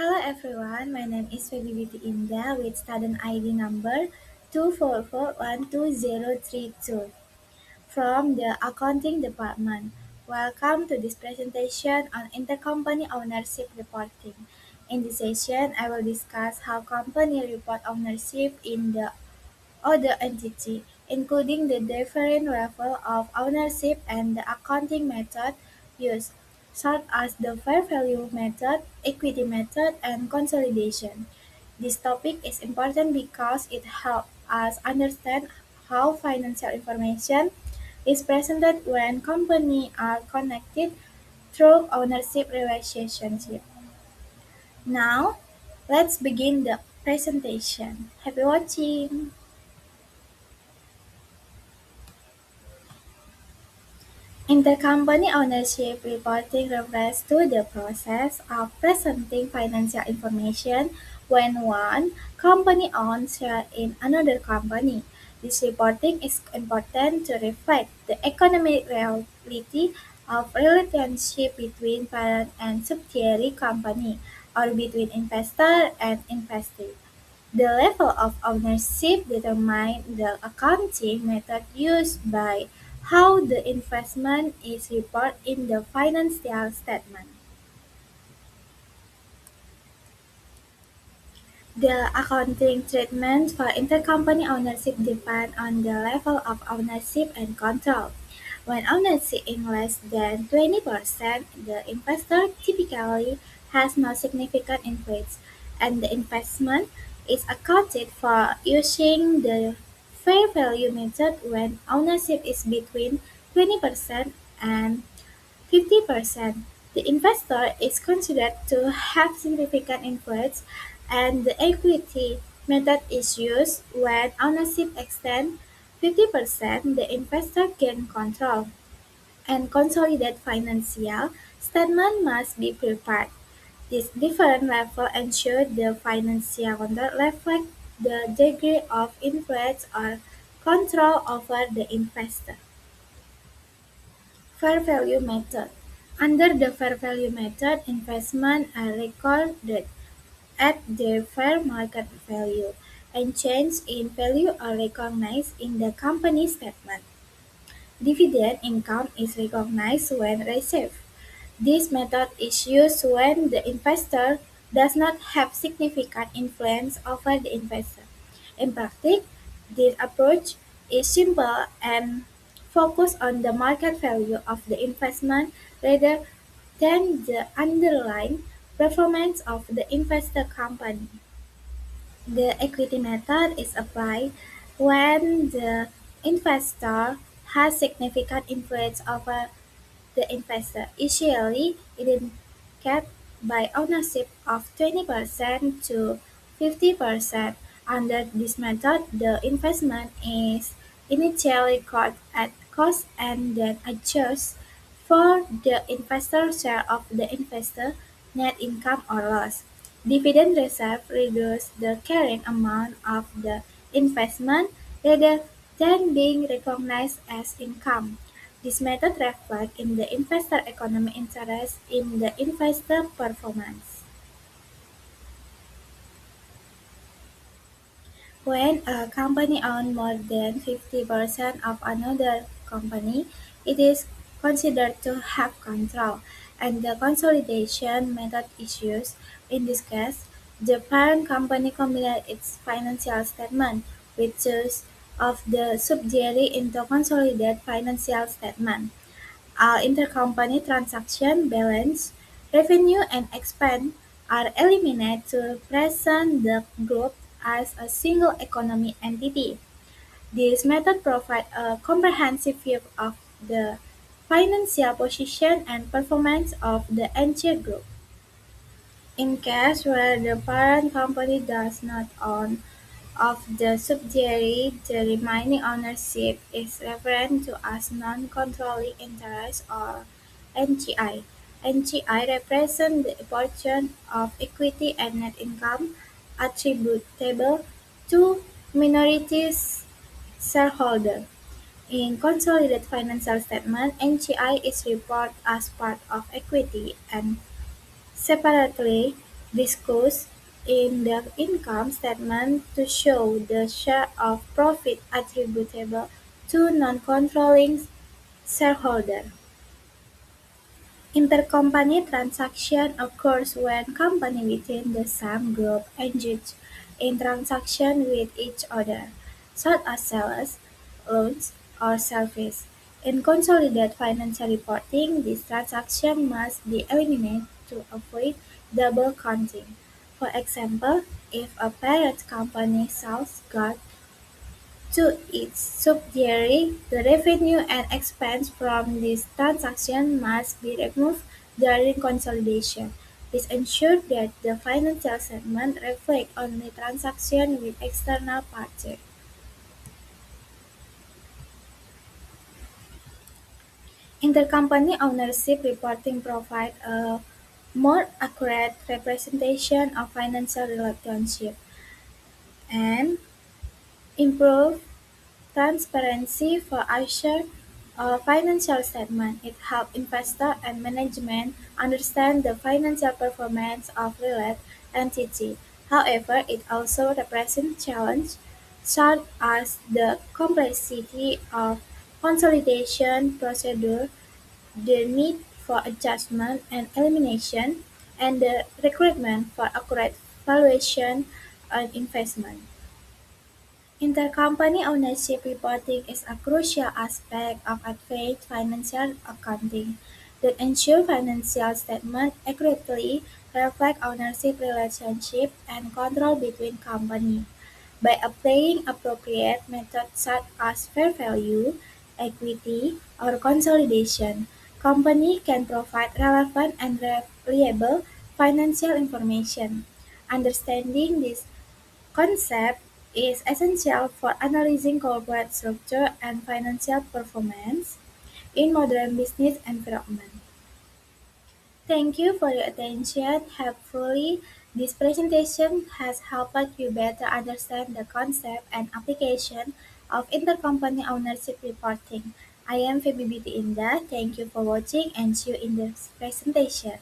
Hello everyone, my name is Febiwiti Indah with student ID number 244120032 from the Accounting Department. Welcome to this presentation on intercompany ownership reporting. In this session, I will discuss how company report ownership in the other entity, including the different level of ownership and the accounting method used, such as the fair value method, equity method, and consolidation. This topic is important because it helps us understand how financial information is presented when companies are connected through ownership relationship. Now, let's begin the presentation. Happy watching! Intercompany ownership reporting refers to the process of presenting financial information when one company owns shares in another company. This reporting is important to reflect the economic reality of relationship between parent and subsidiary company or between investor and investee. The level of ownership determines the accounting method used by how the investment is reported in the financial statement. The accounting treatment for intercompany ownership depends on the level of ownership and control. When ownership is less than 20%, the investor typically has no significant influence, and the investment is accounted for using the fair value method when ownership is between 20% and 50%. The investor is considered to have significant influence, and the equity method is used when ownership exceeds 50%. The investor gains control, and consolidated financial statement must be prepared. These different levels ensure the financial control reflect the degree of influence or control over the investor. Fair value method. Under the fair value method, investments are recorded at their fair market value, and changes in value are recognized in the company statement. Dividend income is recognized when received. This method is used when the investor does not have significant influence over the investor. In practice, this approach is simple and focuses on the market value of the investment rather than the underlying performance of the investor company. The equity method is applied when the investor has significant influence over the investor, usually indicated by ownership of 20% to 50%. Under this method, the investment is initially recorded at cost and then adjusted for the investor's share of the investor net income or loss. Dividend reserve reduces the carrying amount of the investment rather than being recognized as income. This method reflects in the investor economic interest in the investor performance. When a company owns more than 50% of another company, it is considered to have control, and the consolidation method is used. In this case, the parent company combines its financial statement with those of the subsidiary into consolidated financial statement. All intercompany transaction balance, revenue and expense are eliminated to present the group as a single economic entity. This method provides a comprehensive view of the financial position and performance of the entire group. In case where the parent company does not own of the subsidiary, the remaining ownership is referred to as non-controlling interest or NCI. NCI represents the portion of equity and net income attributable to minorities shareholder. In consolidated financial statement, NCI is reported as part of equity and separately discussed in the income statement to show the share of profit attributable to non-controlling shareholder. Intercompany transaction occurs when companies within the same group engage in transactions with each other, such as sales, loans, or service. In consolidated financial reporting, these transactions must be eliminated to avoid double counting. For example, if a parent company sells goods to its subsidiary, the revenue and expense from this transaction must be removed during consolidation. This ensures that the financial statement reflects only transactions with external parties. Intercompany ownership reporting provides a more accurate representation of financial relationships and improves transparency for Azure financial statement. It helps investors and management understand the financial performance of related entities. However, it also represents challenges such as the complexity of consolidation procedure, the need for adjustment and elimination, and the requirement for accurate valuation on investment. Intercompany ownership reporting is a crucial aspect of advanced financial accounting that ensures financial statements accurately reflect ownership relationships and control between companies. By applying appropriate methods such as fair value, equity, or consolidation, companies can provide relevant and reliable financial information. Understanding this concept is essential for analyzing corporate structure and financial performance in modern business environment. Thank you for your attention. Hopefully, this presentation has helped you better understand the concept and application of intercompany ownership reporting. I am Feby Beauty Indah. Thank you for watching and see you in the presentation.